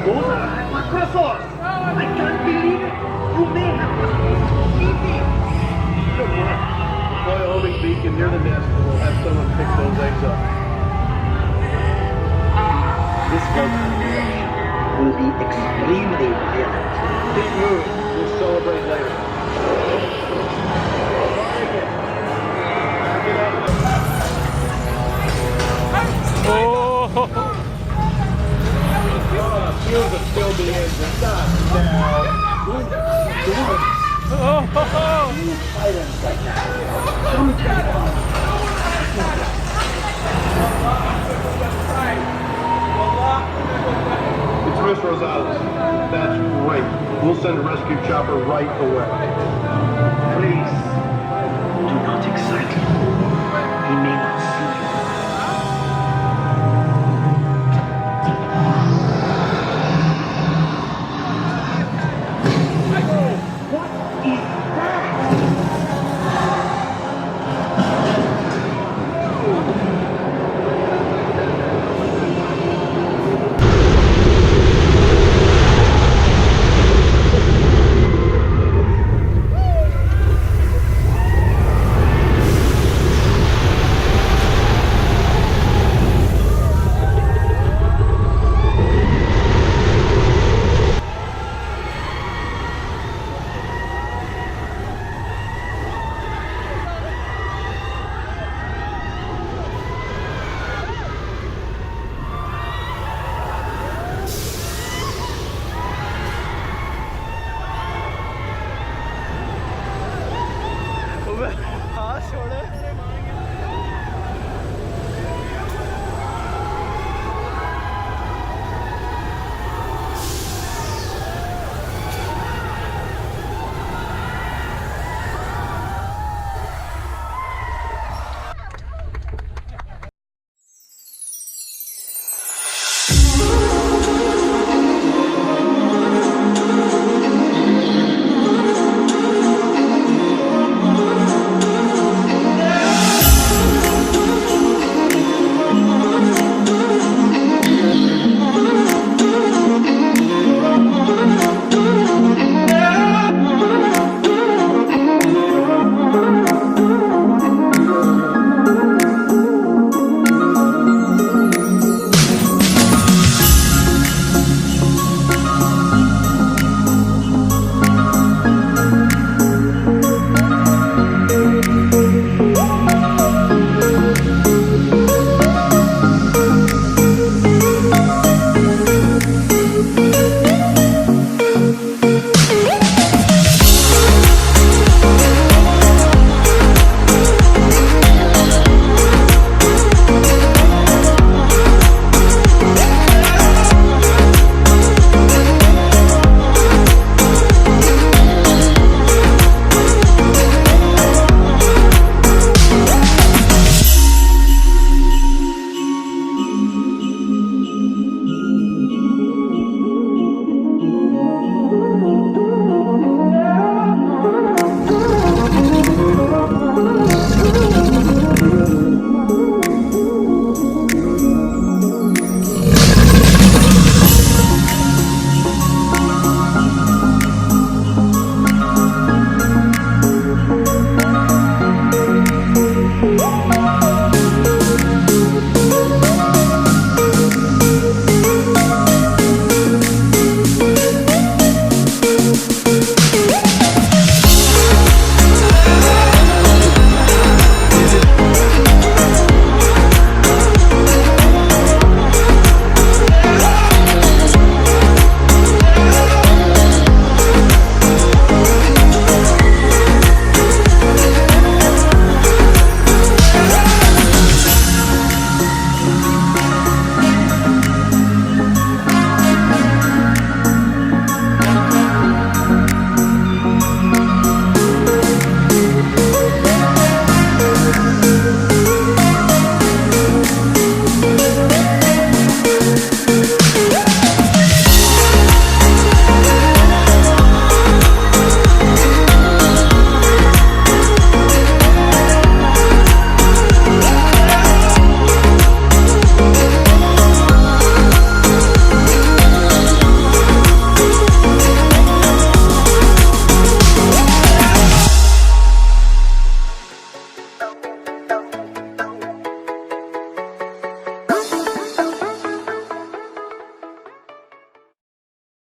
Those are my croissants. I can't believe it. You may have to eat me. Good work. Deploy a homing beacon near the nest and we'll have someone pick those eggs up. This will be extremely violent. Keep moving. We'll celebrate later. Fuels will still be in, but not now. Items like that. It's Miss Rosales. That's great. We'll send a rescue chopper right away. Please.